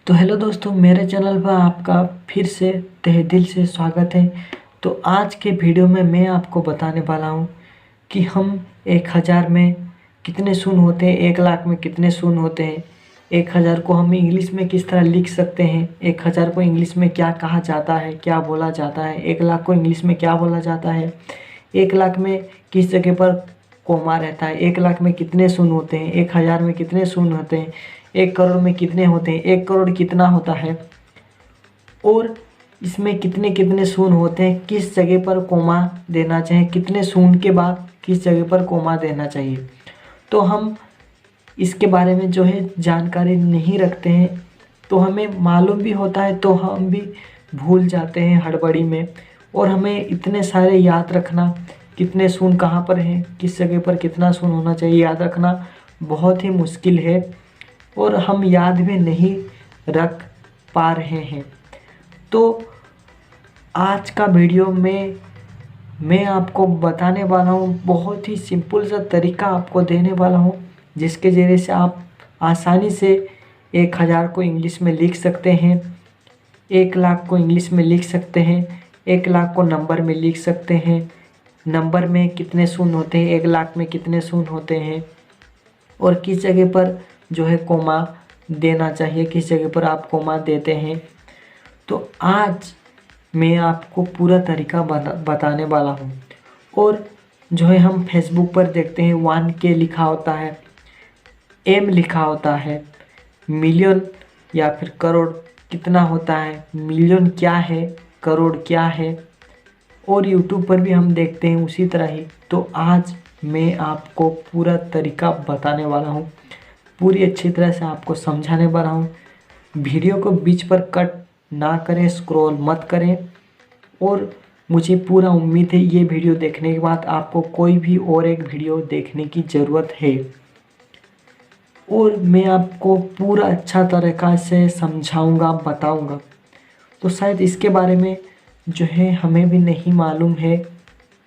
तो हेलो दोस्तों, मेरे चैनल पर आपका फिर से तहे दिल से स्वागत है। तो आज के वीडियो में मैं आपको बताने वाला हूँ कि हम 1000 में कितने शून्य होते हैं, 1 लाख में कितने शून्य होते हैं, 1000 को हम इंग्लिश में किस तरह लिख सकते हैं, 1000 को इंग्लिश में क्या कहा जाता है, क्या बोला जाता है, 1 लाख को इंग्लिश में क्या बोला जाता है, 1 लाख में किस जगह पर कोमा रहता है, 1 लाख में कितने शून्य होते हैं, 1000 में कितने शून्य होते हैं, 1 करोड़ में कितने होते हैं, 1 करोड़ कितना होता है और इसमें कितने कितने शून्य होते हैं, किस जगह पर कोमा देना चाहिए, कितने शून्य के बाद किस जगह पर कोमा देना चाहिए। तो हम इसके बारे में जो है जानकारी नहीं रखते हैं, तो हमें मालूम भी होता है तो हम भी भूल जाते हैं हड़बड़ी में। और हमें इतने सारे याद रखना, कितने शून्य कहाँ पर हैं, किस जगह पर कितना शून्य होना चाहिए, याद रखना बहुत ही मुश्किल है और हम याद भी नहीं रख पा रहे हैं। तो आज का वीडियो में मैं आपको बताने वाला हूँ, बहुत ही सिंपल सा तरीका आपको देने वाला हूँ जिसके ज़रिए से आप आसानी से 1000 को इंग्लिश में लिख सकते हैं, 1 लाख को इंग्लिश में लिख सकते हैं, 1 लाख को नंबर में लिख सकते हैं, नंबर में कितने शून्य होते हैं, 1 लाख में कितने शून्य होते हैं और किस जगह पर जो है कोमा देना चाहिए, किस जगह पर आप कोमा देते हैं। तो आज मैं आपको पूरा तरीका बताने वाला हूँ। और जो है हम फेसबुक पर देखते हैं 1K लिखा होता है, M लिखा होता है, मिलियन या फिर करोड़ कितना होता है, मिलियन क्या है, करोड़ क्या है, और यूट्यूब पर भी हम देखते हैं उसी तरह ही। तो आज मैं आपको पूरा तरीका बताने वाला हूँ, पूरी अच्छी तरह से आपको समझाने वाला हूँ। वीडियो को बीच पर कट ना करें, स्क्रॉल मत करें। और मुझे पूरा उम्मीद है ये वीडियो देखने के बाद आपको कोई भी और एक वीडियो देखने की ज़रूरत है और मैं आपको पूरा अच्छा तरीक़ा से समझाऊंगा, बताऊंगा। तो शायद इसके बारे में जो है हमें भी नहीं मालूम है,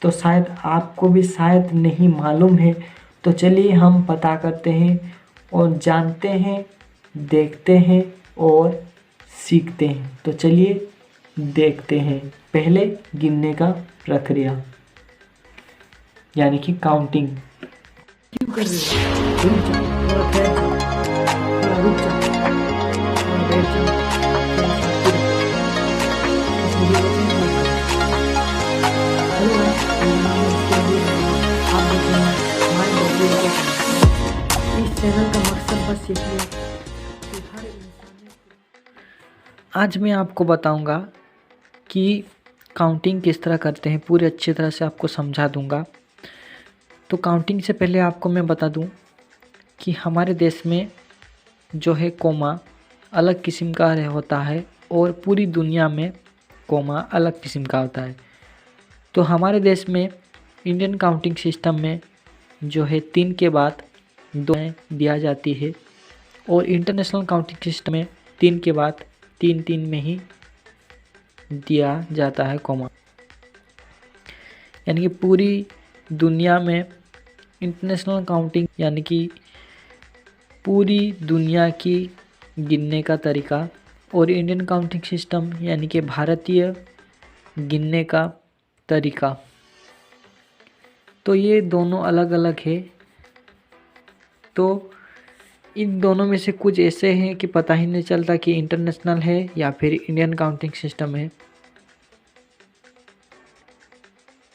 तो शायद आपको भी शायद नहीं मालूम है। तो चलिए हम पता करते हैं और जानते हैं, देखते हैं और सीखते हैं। तो चलिए देखते हैं पहले गिनने का प्रक्रिया, यानी कि काउंटिंग। क्यों कर रहे हो? रुक जा, थोड़ा ठहर जा, थोड़ा रुक जा, थोड़ा बैठ जा, थोड़ा शांति रख। इस वीडियो को नहीं बनाना। हेलो गाइस, मेरा नाम है स्टेबल। आप देख रहे हैं माय बॉडी रॉक। इस चैनल का मकसद बस यही है कि हर इंसान। आज मैं आपको बताऊंगा कि काउंटिंग किस तरह करते हैं, पूरी अच्छी तरह से आपको समझा दूंगा। तो काउंटिंग से पहले आपको मैं बता दूं कि हमारे देश में जो है कोमा अलग किस्म का होता है और पूरी दुनिया में कोमा अलग किस्म का होता है। तो हमारे देश में इंडियन काउंटिंग सिस्टम में जो है 3 के बाद 2 दिया जाती है और इंटरनेशनल काउंटिंग सिस्टम में 3 के बाद 3 में ही दिया जाता है कोमा। यानी कि पूरी दुनिया में इंटरनेशनल काउंटिंग यानी कि पूरी दुनिया की गिनने का तरीका और इंडियन काउंटिंग सिस्टम यानी कि भारतीय गिनने का तरीका, तो ये दोनों अलग अलग है। तो इन दोनों में से कुछ ऐसे हैं कि पता ही नहीं चलता कि इंटरनेशनल है या फिर इंडियन काउंटिंग सिस्टम है।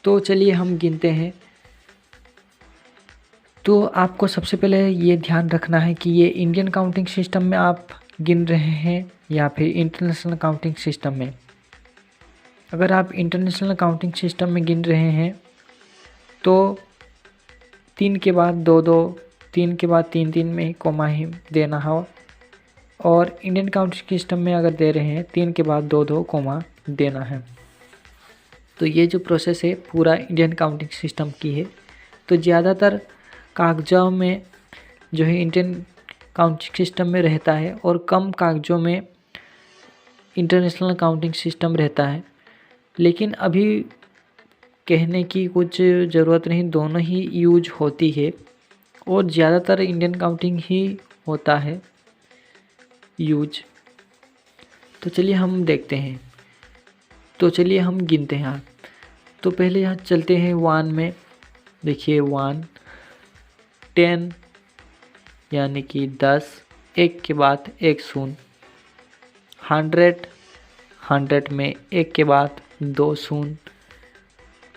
तो चलिए हम गिनते हैं। तो आपको सबसे पहले ये ध्यान रखना है कि ये इंडियन काउंटिंग सिस्टम में आप गिन रहे हैं या फिर इंटरनेशनल काउंटिंग सिस्टम में। अगर आप इंटरनेशनल काउंटिंग सिस्टम में गिन रहे हैं तो 3 के बाद 2 3 के बाद 3 में ही कोमा ही देना हो, और इंडियन काउंटिंग सिस्टम में अगर दे रहे हैं 3 के बाद 2 कोमा देना है। तो ये जो प्रोसेस है पूरा इंडियन काउंटिंग सिस्टम की है। तो ज़्यादातर कागज़ों में जो है इंडियन काउंटिंग सिस्टम में रहता है और कम कागज़ों में इंटरनेशनल काउंटिंग सिस्टम रहता है। लेकिन अभी कहने की कुछ ज़रूरत नहीं, दोनों ही यूज होती है और ज़्यादातर इंडियन काउंटिंग ही होता है यूज। तो चलिए हम देखते हैं। तो चलिए हम गिनते हैं। तो पहले यहाँ चलते हैं 1 में। देखिए 1, 10 यानी कि 10, एक के बाद एक शून्य। 100, 100 में एक के बाद दो शून्य।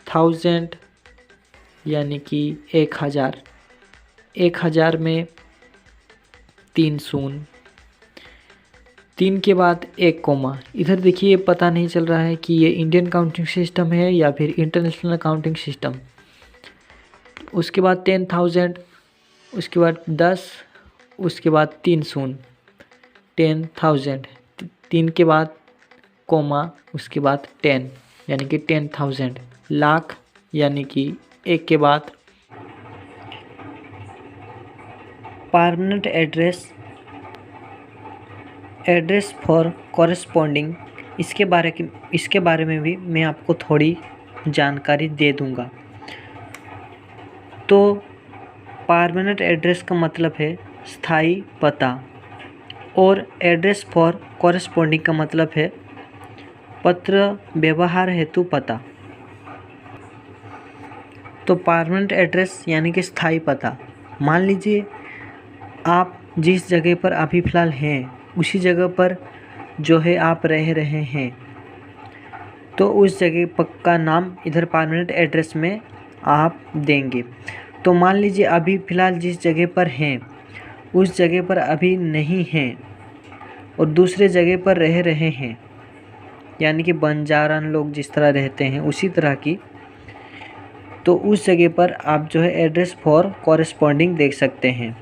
1000 यानी कि 1000, 1000 में 3 शून्य। 3 के बाद एक कोमा। इधर देखिए पता नहीं चल रहा है कि ये इंडियन काउंटिंग सिस्टम है या फिर इंटरनेशनल काउंटिंग सिस्टम। उसके बाद 10,000, उसके बाद 10, उसके बाद 3 शून्य। 10,000, 3 के बाद कोमा, उसके बाद 10 यानी कि 10,000। लाख यानी कि एक के बाद परमानेंट एड्रेस फॉर कॉरेस्पॉन्डिंग, इसके बारे में भी मैं आपको थोड़ी जानकारी दे दूंगा। तो परमानेंट एड्रेस का मतलब है स्थायी पता, और एड्रेस फॉर कॉरेस्पॉन्डिंग का मतलब है पत्र व्यवहार हेतु पता। तो परमानेंट एड्रेस यानी कि स्थायी पता। मान लीजिए आप जिस जगह पर अभी फ़िलहाल हैं उसी जगह पर जो है आप रह रहे हैं, तो उस जगह का नाम इधर परमानेंट एड्रेस में आप देंगे। तो मान लीजिए अभी फ़िलहाल जिस जगह पर हैं उस जगह पर अभी नहीं हैं और दूसरे जगह पर रह रहे हैं, यानी कि बंजारा लोग जिस तरह रहते हैं उसी तरह की, तो उस जगह पर आप जो है एड्रेस फॉर कॉरेस्पॉन्डिंग देख सकते हैं।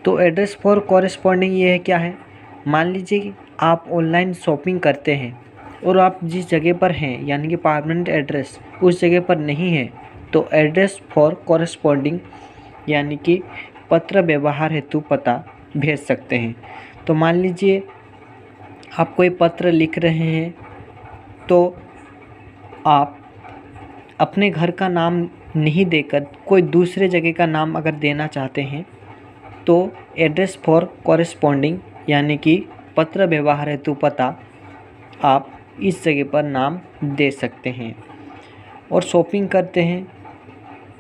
तो एड्रेस फॉर कॉरेस्पॉन्डिंग ये है क्या है। मान लीजिए कि आप ऑनलाइन शॉपिंग करते हैं और आप जिस जगह पर हैं यानी कि परमानेंट एड्रेस उस जगह पर नहीं है, तो एड्रेस फॉर कॉरेस्पॉन्डिंग यानी कि पत्र व्यवहार हेतु पता भेज सकते हैं। तो मान लीजिए आप कोई पत्र लिख रहे हैं, तो आप अपने घर का नाम नहीं देकर कोई दूसरे जगह का नाम अगर देना चाहते हैं, तो एड्रेस फॉर कॉरेस्पॉन्डिंग यानी कि पत्र व्यवहार हेतु पता आप इस जगह पर नाम दे सकते हैं। और शॉपिंग करते हैं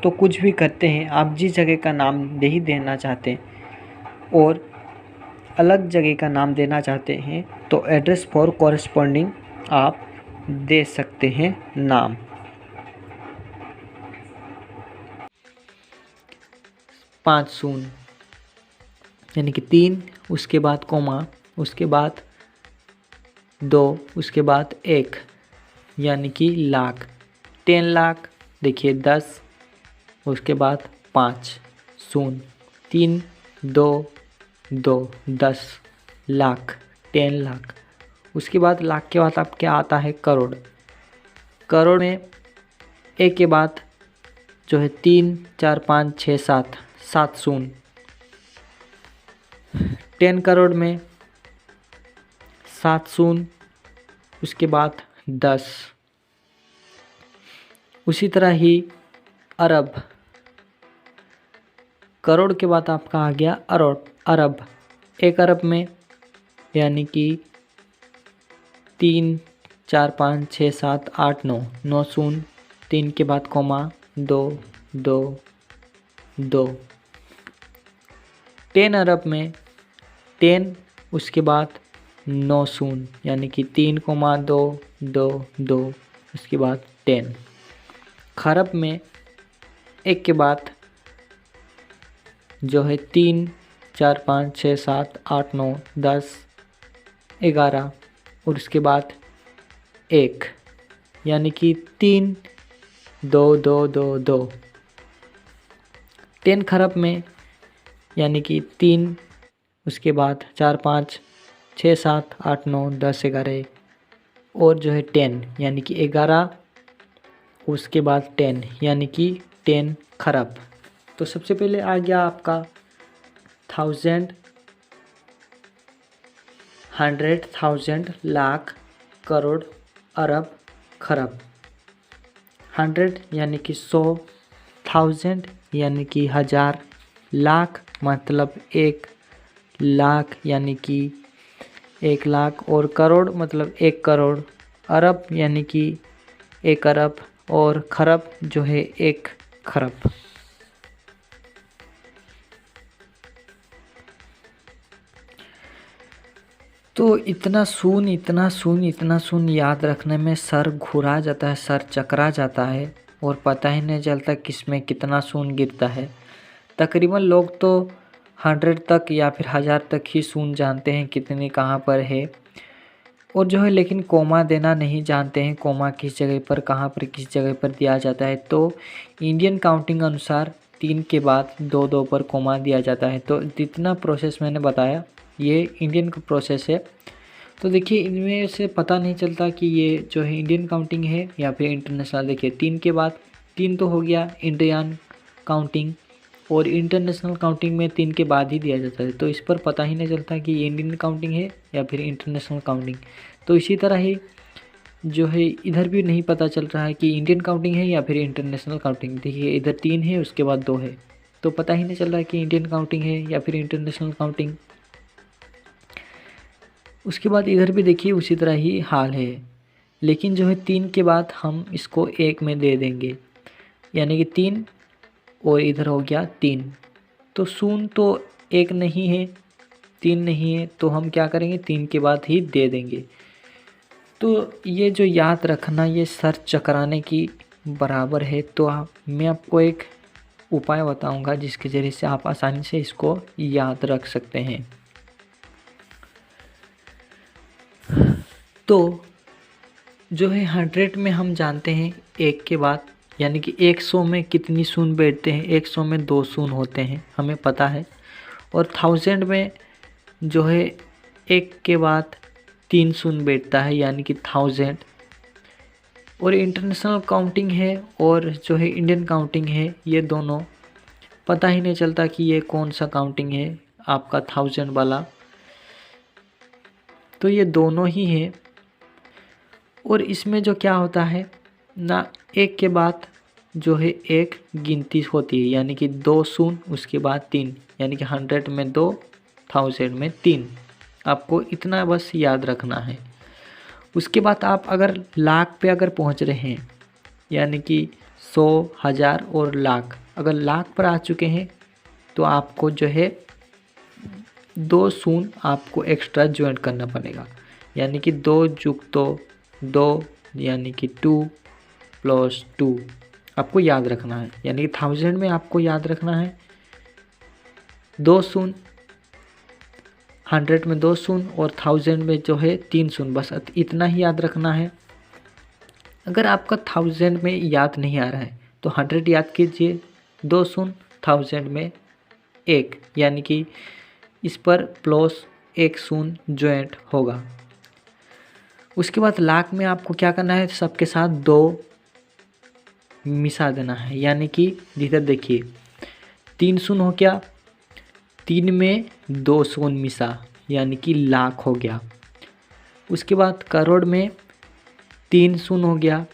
तो कुछ भी करते हैं, आप जिस जगह का नाम नहीं देना चाहते और अलग जगह का नाम देना चाहते हैं, तो एड्रेस फॉर कॉरेस्पॉन्डिंग आप दे सकते हैं नाम। 5 शून्य यानी कि 3, उसके बाद कोमा, उसके बाद 2, उसके बाद 1 यानी कि लाख। 10 लाख, देखिए 10, उसके बाद 5 शून्य, 3 2 2 10 लाख, 10 लाख। उसके बाद लाख के बाद आप क्या आता है करोड़। करोड़ में एक के बाद जो है 3 4 5 6 7, 7 शून्य। 10 करोड़ में 7 शून्य, उसके बाद 10। उसी तरह ही अरब, करोड़ के बाद आपका आ गया अरब। 1 अरब में यानी कि 3 4 5 6 7 8 9, 9 शून्य, 3 के बाद कोमा, 2 2 2। 10 अरब में 10, उसके बाद 9 शून्य यानी कि 3 कोमा 2 2 2, उसके बाद 10। खरब में एक के बाद जो है 3 4 5 6 7 8 9 10 11 और उसके बाद 1 यानी कि 3 2 2 2 2। 10 खरब में यानी कि 3, उसके बाद 4 5 6 7 8 9 10 11 और जो है 10 यानी कि 11, उसके बाद 10 यानी कि 10 खरब। तो सबसे पहले आ गया आपका 1000, 100,000, लाख, करोड़, अरब, खरब। 100 यानी कि 100, 1000 यानी कि 1000, लाख मतलब 1 लाख यानी कि 1 लाख, और करोड़ मतलब 1 करोड़, अरब यानी कि 1 अरब, और खरब जो है 1 खरब। तो इतना शून्य याद रखने में सर घुरा जाता है, सर चकरा जाता है, और पता ही नहीं चलता किसमें कितना शून्य गिरता है। तकरीबन लोग तो 100 तक या फिर 1000 तक ही शून्य जानते हैं कितने कहाँ पर है, और जो है लेकिन कोमा देना नहीं जानते हैं, कोमा किस जगह पर कहाँ पर किस जगह पर दिया जाता है। तो इंडियन काउंटिंग अनुसार 3 के बाद 2-2 पर कोमा दिया जाता है। तो जितना प्रोसेस मैंने बताया ये इंडियन का प्रोसेस है। तो देखिए इनमें से पता नहीं चलता कि ये जो है इंडियन काउंटिंग है या फिर इंटरनेशनल। देखिए 3 के बाद 3 तो हो गया इंडियन काउंटिंग, और इंटरनेशनल काउंटिंग में 3 के बाद ही दिया जाता है। तो इस पर पता ही नहीं चलता कि ये इंडियन काउंटिंग है या फिर इंटरनेशनल काउंटिंग। तो इसी तरह ही जो है इधर भी नहीं पता चल रहा है कि इंडियन काउंटिंग है या फिर इंटरनेशनल काउंटिंग। देखिए इधर 3 है, उसके बाद 2 है, तो पता ही नहीं चल रहा है कि इंडियन काउंटिंग है या फिर इंटरनेशनल काउंटिंग। उसके बाद इधर भी देखिए उसी तरह ही हाल है, लेकिन जो है 3 के बाद हम इसको 1 में दे देंगे, यानी कि 3 और इधर हो गया 3। तो शून्य तो 1 नहीं है, 3 नहीं है, तो हम क्या करेंगे 3 के बाद ही दे देंगे। तो ये जो याद रखना ये सर चकराने की बराबर है। तो मैं आपको एक उपाय बताऊंगा जिसके ज़रिए से आप आसानी से इसको याद रख सकते हैं। तो जो है 100 में हम जानते हैं 1 के बाद, यानी कि 100 में कितनी शून्य बैठते हैं, 100 में 2 शून्य होते हैं, हमें पता है। और 1000 में जो है 1 के बाद 3 शून्य बैठता है, यानी कि 1000। और इंटरनेशनल काउंटिंग है और जो है इंडियन काउंटिंग है, ये दोनों पता ही नहीं चलता कि ये कौन सा काउंटिंग है आपका 1000 वाला। तो ये दोनों ही है। और इसमें जो क्या होता है ना, 1 के बाद जो है 1 गिनती होती है, यानी कि 2 शून्य उसके बाद 3, यानी कि 100 में 2, 1000 में 3। आपको इतना बस याद रखना है। उसके बाद आप अगर लाख पे अगर पहुंच रहे हैं, यानी कि 100, 1000 और लाख, अगर लाख पर आ चुके हैं तो आपको जो है 2 शून्य आपको एक्स्ट्रा ज्वाइन करना पड़ेगा, यानी कि 2 जुग 2 यानी कि 2 + 2 आपको याद रखना है। यानी कि 1000 में आपको याद रखना है 2 शून्य, 100 में 2 शून्य और 1000 में जो है 3 शून्य, बस इतना ही याद रखना है। अगर आपका 1000 में याद नहीं आ रहा है तो 100 याद कीजिए, 2 शून्य, 1000 में 1, यानी कि इस पर +1 शून्य ज्वाइंट होगा। उसके बाद लाख में आपको क्या करना है, सबके साथ 2 मिसा देना है, यानी कि इधर देखिए 3 शून्य हो गया, 3 में 2 शून्य मिसा, यानी कि लाख हो गया। उसके बाद करोड़ में 3 शून्य हो गया,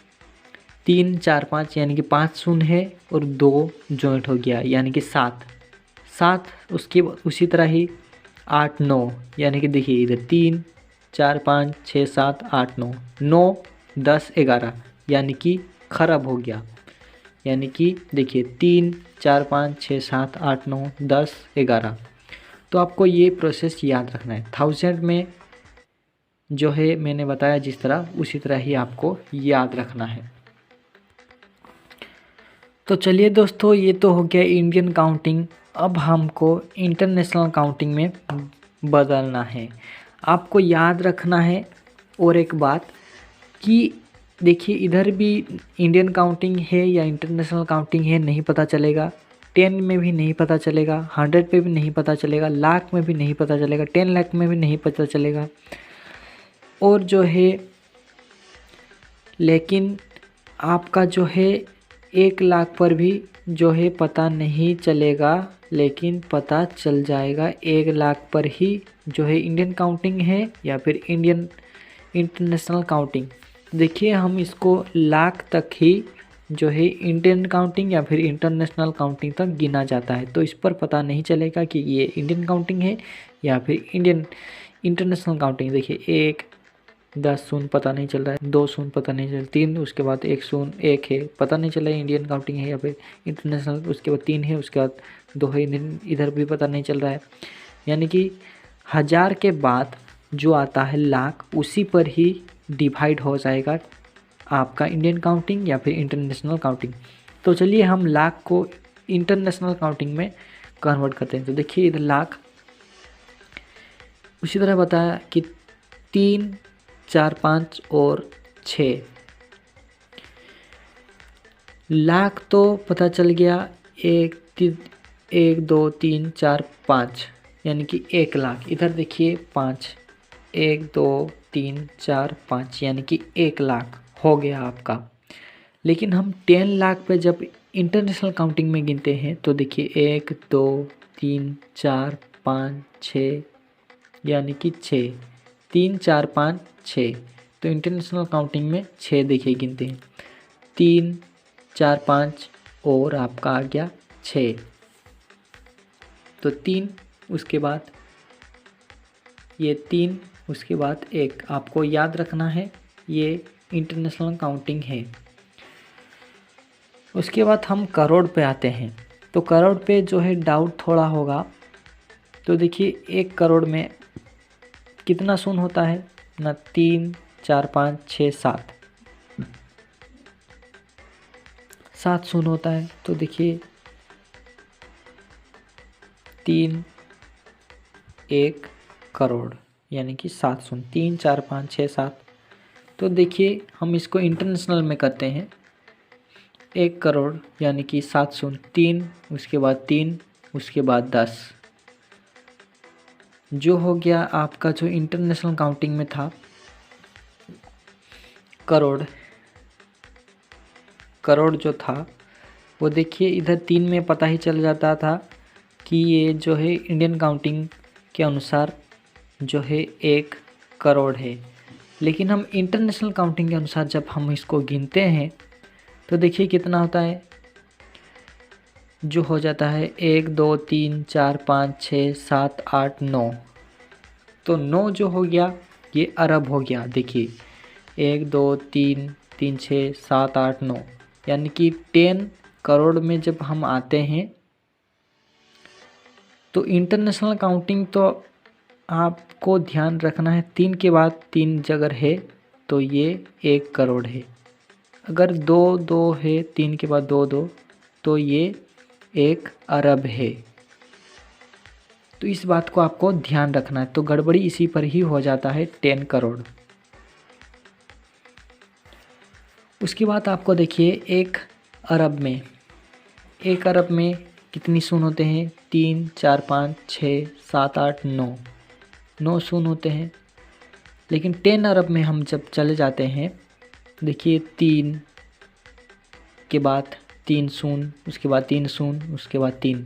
3, 4, 5 यानी कि 5 शून्य है और 2 जॉइंट हो गया, यानी कि 7। उसके उसी तरह ही 8, 9, यानी कि देखिए इधर 3, 4, 5, 6, 7, 8, 9, 9, 10, 11, यानी कि खरब हो गया। यानी कि देखिए 3, 4, 5, 6, 7, 8, 9, 10, 11। तो आपको ये प्रोसेस याद रखना है। 1000 में जो है मैंने बताया जिस तरह, उसी तरह ही आपको याद रखना है। तो चलिए दोस्तों, ये तो हो गया इंडियन काउंटिंग। अब हमको इंटरनेशनल काउंटिंग में बदलना है। आपको याद रखना है और एक बात कि देखिए इधर भी इंडियन काउंटिंग है या इंटरनेशनल काउंटिंग है नहीं पता चलेगा, 10 में भी नहीं पता चलेगा, 100 पे भी नहीं पता चलेगा, लाख में भी नहीं पता चलेगा, 10 लाख में भी नहीं पता चलेगा। और जो है लेकिन आपका जो है 1 लाख पर भी जो है पता नहीं चलेगा, लेकिन पता चल जाएगा 1 लाख पर ही जो है इंडियन काउंटिंग है या फिर इंटरनेशनल काउंटिंग। देखिए हम इसको लाख तक ही जो है इंडियन काउंटिंग या फिर इंटरनेशनल काउंटिंग तक गिना जाता है। तो इस पर पता नहीं चलेगा कि ये इंडियन काउंटिंग है या फिर इंटरनेशनल काउंटिंग देखिए, 1 10 शून्य पता नहीं चल रहा है, 2 शून्य पता नहीं चल रहा, 3 उसके बाद 1 शून्य 1 है, पता नहीं चल रहा है इंडियन काउंटिंग है या फिर इंटरनेशनल। उसके बाद 3 है, उसके बाद 2 है, इधर भी पता नहीं चल रहा है। यानी कि 1000 के बाद जो आता है लाख, उसी पर ही डिवाइड हो जाएगा आपका इंडियन काउंटिंग या फिर इंटरनेशनल काउंटिंग। तो चलिए हम लाख को इंटरनेशनल काउंटिंग में कन्वर्ट करते हैं। तो देखिए इधर लाख, उसी तरह बताया कि 3 4 5 और 6 लाख तो पता चल गया, 1 2 3 4 5 यानी कि 1 लाख। इधर देखिए 5, 1 2 3 4 5 यानी कि 1 लाख हो गया आपका। लेकिन हम 10 लाख पे जब इंटरनेशनल काउंटिंग में गिनते हैं तो देखिए 1 2 3 4 5 6 यानी कि 6, 3 4 5 6। तो इंटरनेशनल काउंटिंग में 6 देखिए गिनते हैं, 3 4 5 और आपका आ गया 6। तो 3 उसके बाद ये 3 उसके बाद 1, आपको याद रखना है ये इंटरनेशनल काउंटिंग है। उसके बाद हम करोड़ पे आते हैं। तो करोड़ पे जो है डाउट थोड़ा होगा। तो देखिए 1 करोड़ में कितना शून्य होता है ना, 3 4 5 6 7, 7 शून्य होता है। तो देखिए 3 1 करोड़ यानी कि 7 शून्य, 3 4 5 6 7। तो देखिए हम इसको इंटरनेशनल में करते हैं, 1 करोड़ यानी कि 7 शून्य, 3 उसके बाद 3 उसके बाद 10, जो हो गया आपका जो इंटरनेशनल काउंटिंग में था करोड़। करोड़ जो था वो देखिए इधर 3 में पता ही चल जाता था कि ये जो है इंडियन काउंटिंग के अनुसार जो है 1 करोड़ है। लेकिन हम इंटरनेशनल काउंटिंग के अनुसार जब हम इसको गिनते हैं तो देखिए कितना होता है, जो हो जाता है 1 2 3 4 5 6 7 8 9। तो 9 जो हो गया ये अरब हो गया। देखिए 1 2 3 3 6 7 8 9 यानी कि 10 करोड़ में जब हम आते हैं तो इंटरनेशनल काउंटिंग तो आपको ध्यान रखना है, 3 के बाद 3 अगर है तो ये 1 करोड़ है। अगर 2 2 है, 3 के बाद 2 2 तो ये 1 अरब है। तो इस बात को आपको ध्यान रखना है। तो गड़बड़ी इसी पर ही हो जाता है 10 करोड़। उसके बाद आपको देखिए 1 अरब में, 1 अरब में कितनी शून्य होते हैं, 3 4 5 6 7 8 9, 9 शून्य होते हैं। लेकिन 10 अरब में हम जब चले जाते हैं, देखिए 3 के बाद 3 शून्य, उसके बाद 3 शून्य, उसके बाद 3,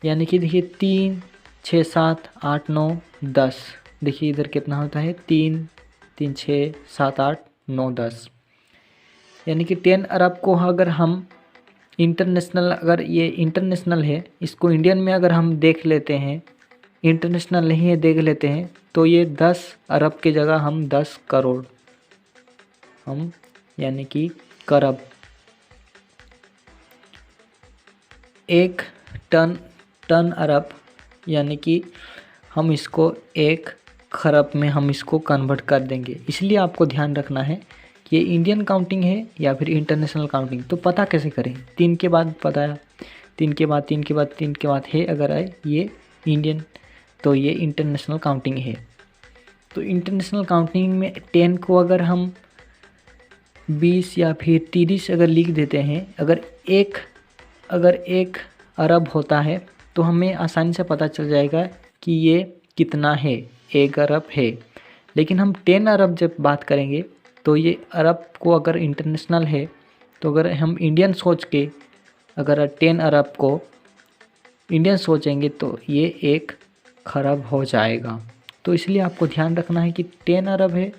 यानी कि देखिए 3 6 7 8 9 10। देखिए इधर कितना होता है, 3 3 6 7 8 9 10। यानी कि 10 अरब को अगर हम इंटरनेशनल, अगर ये इंटरनेशनल है, इसको इंडियन में अगर हम देख लेते हैं, इंटरनेशनल नहीं है देख लेते हैं, तो ये 10 अरब की जगह हम 10 करोड़ हम यानी कि करब। 1 टन अरब यानी कि हम इसको 1 खरब में हम इसको कन्वर्ट कर देंगे। इसलिए आपको ध्यान रखना है कि ये इंडियन काउंटिंग है या फिर इंटरनेशनल काउंटिंग। तो पता कैसे करें, 3 के बाद पता है, 3 के बाद 3 के बाद 3 के बाद है, अगर आए ये इंडियन तो ये इंटरनेशनल काउंटिंग है। तो इंटरनेशनल काउंटिंग में 10 को अगर हम 20 या फिर 30 अगर लिख देते हैं, अगर एक अरब होता है तो हमें आसानी से पता चल जाएगा कि ये कितना है, 1 अरब है। लेकिन हम 10 अरब जब बात करेंगे तो ये अरब को अगर इंटरनेशनल है तो अगर हम इंडियन सोच के अगर 10 अरब को इंडियन सोचेंगे तो ये 1 खरब हो जाएगा। तो इसलिए आपको ध्यान रखना है कि 10 अरब है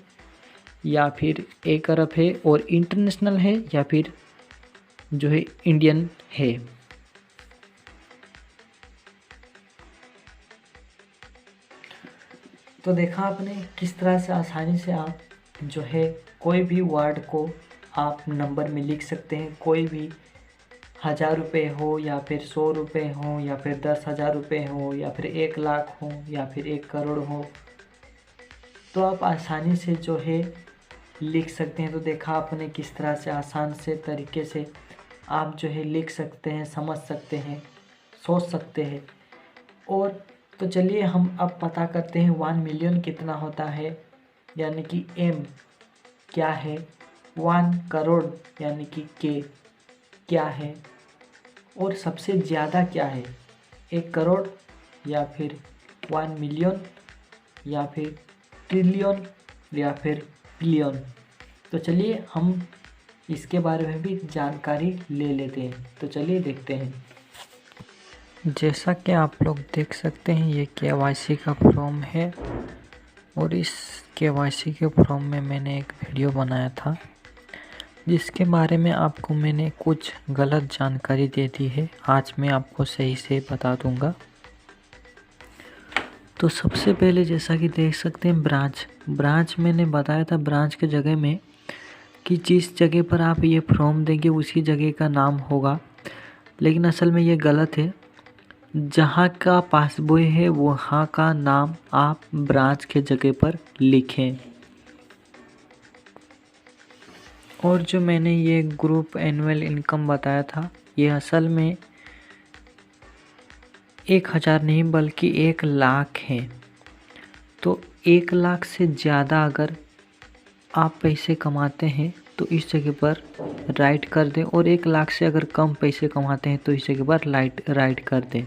या फिर 1 अरब है, और इंटरनेशनल है या फिर जो है इंडियन है। तो देखा आपने किस तरह से आसानी से आप जो है कोई भी वर्ड को आप नंबर में लिख सकते हैं। कोई भी 1000 रुपये हो या फिर 100 रुपये हो या फिर 10,000 रुपये हो या फिर 1 लाख हो या फिर 1 करोड़ हो, तो आप आसानी से जो है लिख सकते हैं। तो देखा आपने किस तरह से आसान से तरीके से आप जो है लिख सकते हैं, समझ सकते हैं, सोच सकते हैं। और तो चलिए हम अब पता करते हैं 1 मिलियन कितना होता है, यानी कि एम क्या है, 1 करोड़ यानी कि के क्या है, और सबसे ज़्यादा क्या है, 1 करोड़ या फिर 1 मिलियन या फिर ट्रिलियन या फिर बिलियन। तो चलिए हम इसके बारे में भी जानकारी ले लेते हैं। तो चलिए देखते हैं। जैसा कि आप लोग देख सकते हैं ये केवाईसी का फॉर्म है, और इस केवाईसी के फॉर्म में मैंने एक वीडियो बनाया था जिसके बारे में आपको मैंने कुछ गलत जानकारी दे दी है। आज मैं आपको सही से बता दूंगा। तो सबसे पहले जैसा कि देख सकते हैं ब्रांच मैंने बताया था ब्रांच के जगह में कि जिस जगह पर आप ये फॉर्म देंगे उसी जगह का नाम होगा, लेकिन असल में ये गलत है। जहाँ का पासबुक है वहाँ का नाम आप ब्रांच के जगह पर लिखें। और जो मैंने ये ग्रुप एनुअल इनकम बताया था ये असल में 1000 नहीं बल्कि 1 लाख है। तो 1 लाख से ज़्यादा अगर आप पैसे कमाते हैं तो इस जगह पर राइट कर दें, और 1 लाख से अगर कम पैसे कमाते हैं तो इस जगह पर राइट कर दें।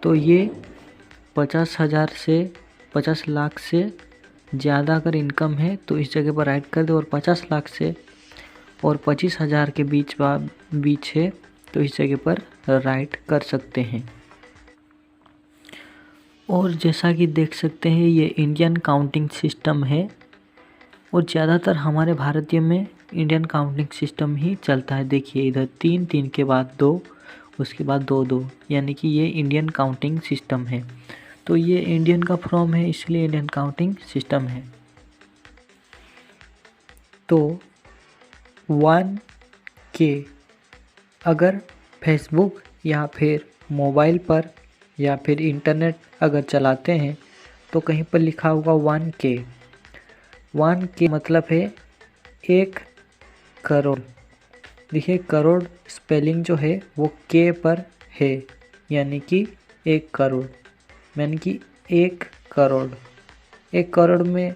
तो ये 50,000 से 50 लाख से ज़्यादा अगर इनकम है तो इस जगह पर राइट कर दें, और 50 लाख से और 25,000 के बीच है तो इस जगह पर राइट कर सकते हैं। और जैसा कि देख सकते हैं ये इंडियन काउंटिंग सिस्टम है, और ज़्यादातर हमारे भारतीय में इंडियन काउंटिंग सिस्टम ही चलता है। देखिए इधर 3 3 के बाद 2, उसके बाद 2 2, यानी कि ये इंडियन काउंटिंग सिस्टम है। तो ये इंडियन का फॉर्म है इसलिए इंडियन काउंटिंग सिस्टम है। तो 1K अगर फेसबुक या फिर मोबाइल पर या फिर इंटरनेट अगर चलाते हैं तो कहीं पर लिखा होगा 1K। 1K मतलब है 1 करोड़। देखिए करोड़ स्पेलिंग जो है वो के पर है, यानी कि 1 करोड़, यानी कि 1 करोड़। 1 करोड़ में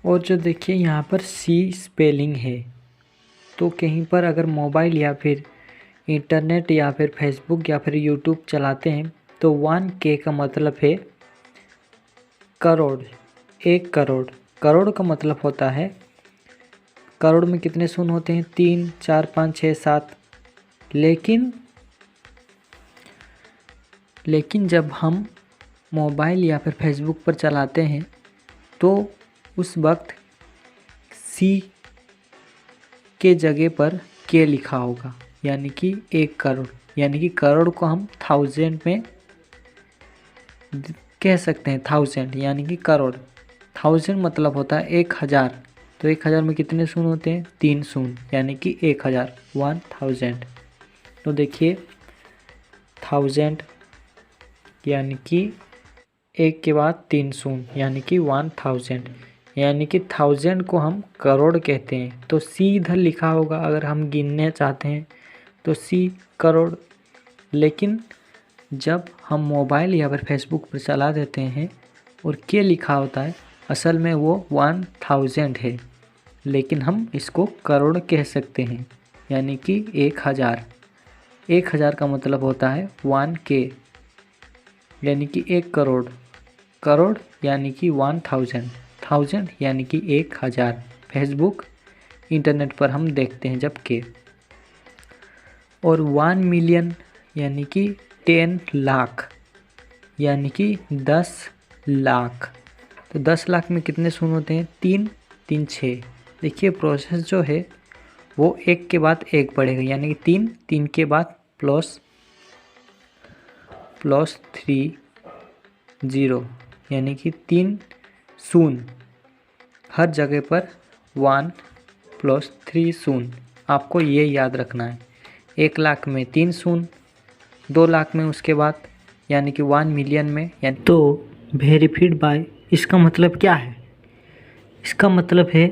और जो देखिए यहाँ पर सी स्पेलिंग है, तो कहीं पर अगर मोबाइल या फिर इंटरनेट या फिर फेसबुक या फिर यूट्यूब चलाते हैं तो 1K का मतलब है करोड़, 1 करोड़। करोड़ का मतलब होता है, करोड़ में कितने शून्य होते हैं, 3 4 5 6 7। लेकिन जब हम मोबाइल या फिर फेसबुक पर चलाते हैं तो उस वक्त सी के जगह पर के लिखा होगा, यानी कि 1 करोड़। यानी कि करोड़ को हम 1000 में कह सकते हैं, 1000 यानी कि करोड़। 1000 मतलब होता है 1000। तो 1000 में कितने शून्य होते हैं, 3 शून्य, यानी कि 1000, 1000। तो देखिए 1000 यानी कि 1 के बाद 3 शून्य यानी कि 1000, यानी कि 1000 को हम करोड़ कहते हैं। तो सी इधर लिखा होगा, अगर हम गिनने चाहते हैं तो सी करोड़। लेकिन जब हम मोबाइल या फिर फेसबुक पर चला देते हैं और के लिखा होता है, असल में वो 1000 है, लेकिन हम इसको करोड़ कह सकते हैं, यानी कि 1000। 1000 का मतलब होता है 1K, यानी कि 1 करोड़। करोड़ यानी कि 1000, 1000 यानी कि 1000। फेसबुक इंटरनेट पर हम देखते हैं जब के। और 1 मिलियन यानी कि 10 लाख, यानी कि 10 लाख। तो 10 लाख में कितने शून्य होते हैं, 3 3 6। देखिए प्रोसेस जो है वो 1 के बाद 1 बढ़ेगा, यानी कि 3 3 के बाद प्लस 3 ज़ीरो यानी कि 3 शून्य, हर जगह पर 1 + 3 शून्य। आपको ये याद रखना है। 1 लाख में 3 शून्य, 2 लाख में उसके बाद यानी कि 1 मिलियन में यानी। तो वेरीफाइड बाय इसका मतलब क्या है? इसका मतलब है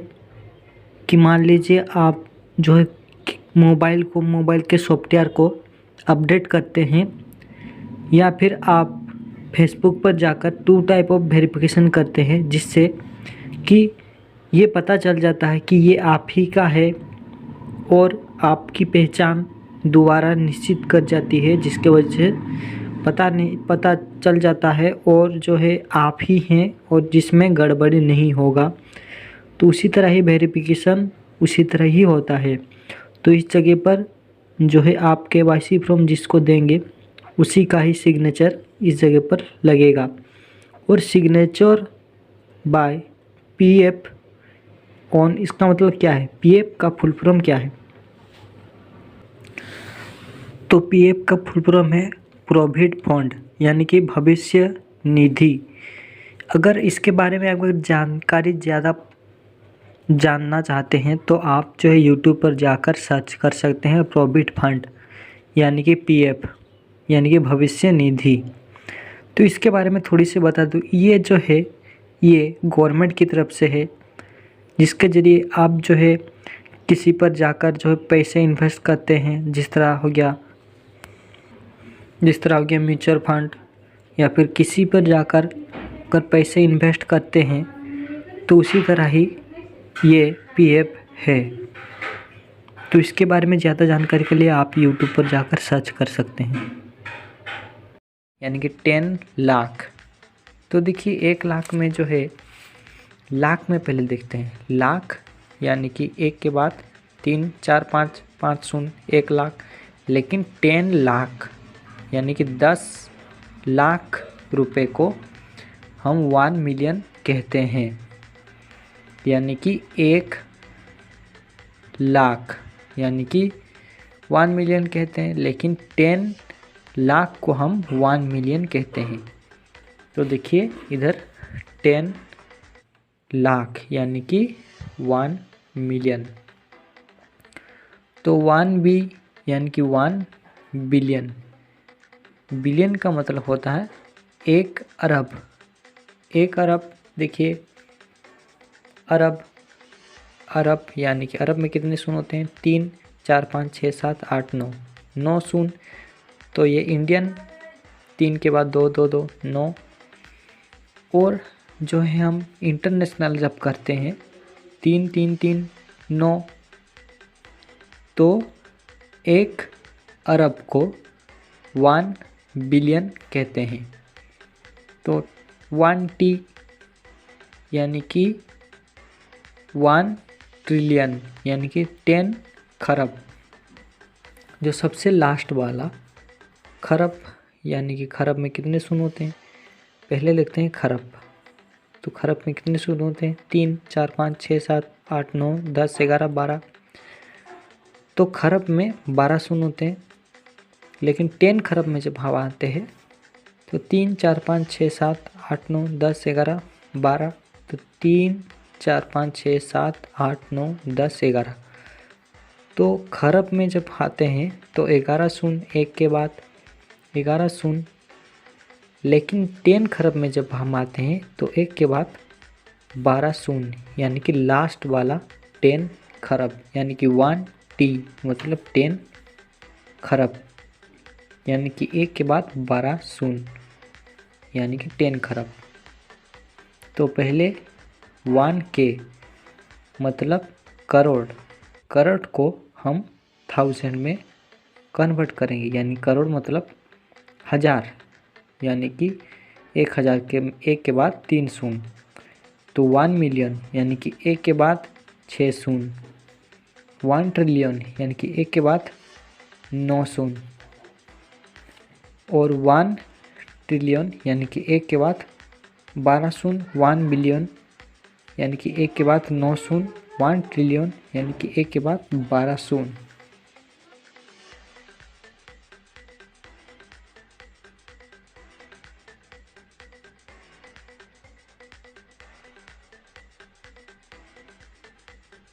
कि मान लीजिए आप जो है मोबाइल के सॉफ्टवेयर को अपडेट करते हैं, या फिर आप फेसबुक पर जाकर 2 टाइप ऑफ वेरिफिकेशन करते हैं, जिससे कि ये पता चल जाता है कि ये आप ही का है और आपकी पहचान दोबारा निश्चित कर जाती है, जिसके वजह से पता चल जाता है और जो है आप ही हैं और जिसमें गड़बड़ी नहीं होगा। तो उसी तरह ही वेरिफिकेशन उसी तरह ही होता है। तो इस जगह पर जो है आप KYC फॉर्म जिसको देंगे उसी का ही सिग्नेचर इस जगह पर लगेगा। और सिग्नेचर बाय PF ऑन इसका मतलब क्या है? PF का फुल फॉर्म क्या है? तो PF का फुल फॉर्म है प्रोविडेंट फंड यानी कि भविष्य निधि। अगर इसके बारे में अगर जानकारी ज़्यादा जानना चाहते हैं तो आप जो है यूट्यूब पर जाकर सर्च कर सकते हैं प्रोविडेंट फंड यानी कि PF यानी कि भविष्य निधि। तो इसके बारे में थोड़ी सी बता दूँ। ये जो है ये गवर्नमेंट की तरफ से है, जिसके ज़रिए आप जो है किसी पर जाकर जो है पैसे इन्वेस्ट करते हैं, जिस तरह हो गया म्यूचुअल फंड, या फिर किसी पर जाकर अगर पैसे इन्वेस्ट करते हैं तो उसी तरह ही ये PF है। तो इसके बारे में ज़्यादा जानकारी के लिए आप यूट्यूब पर जाकर सर्च कर सकते हैं। यानी कि 10 लाख। तो देखिए 1 लाख में जो है, लाख में पहले देखते हैं। लाख यानी कि 1 के बाद 3 4 5 5 शून्य 1 लाख। लेकिन 10 लाख यानी कि 10 लाख रुपए को हम 1 मिलियन कहते हैं। यानी कि 1 लाख यानी कि 1 मिलियन कहते हैं, लेकिन 10 लाख को हम 1 मिलियन कहते हैं। तो देखिए इधर 10 लाख यानी कि 1 मिलियन। तो 1B यानी कि 1 बिलियन। बिलियन का मतलब होता है 1 अरब। 1 अरब देखिए अरब यानी कि अरब में कितने शून्य होते हैं? 3 4 5 6 7 8 9 9 शून्य। तो ये इंडियन 3 के बाद 2 2 2 9। और जो है हम इंटरनेशनल जब करते हैं 3 3 3 9, तो 1 अरब को 1 बिलियन कहते हैं। तो 1T यानी कि 1 ट्रिलियन यानी कि 10 खरब। जो सबसे लास्ट वाला खरब यानी कि खरब में कितने शून्य होते हैं? पहले लिखते हैं खरब। तो खरब में कितने शून्य होते हैं? 3 4 5 6 7 8 9 10 11 12। तो खरब में 12 शून्य होते हैं। लेकिन 10 खरब में जब हम आते हैं तो 3 4 5 6 7 8 9 10 11 12। तो 3 4 5 6 7 8 9 10 11। तो खरब में जब आते हैं तो 11 शून्य 1 के बाद 11 शून्य। लेकिन 10 खरब में जब हम आते हैं तो 1 के बाद 12 शून्य यानी कि लास्ट वाला 10 खरब यानी कि 1T मतलब 10 खरब यानी कि 1 के बाद 12 शून्य यानी कि 10 खरब। तो पहले 1K मतलब करोड़। करोड़ को हम 1000 में कन्वर्ट करेंगे, यानी करोड़ मतलब 1000 यानी कि 1000 के 1 के बाद 3 शून्य। तो 1 मिलियन यानी कि 1 के बाद 6 शून्य। 1 ट्रिलियन यानी कि 1 के बाद 9 शून्य। और 1 ट्रिलियन यानी कि 1 के बाद 12 शून्य। 1 बिलियन यानी कि 1 के बाद 9 शून्य। 1 ट्रिलियन यानी कि 1 के बाद 12 शून्य।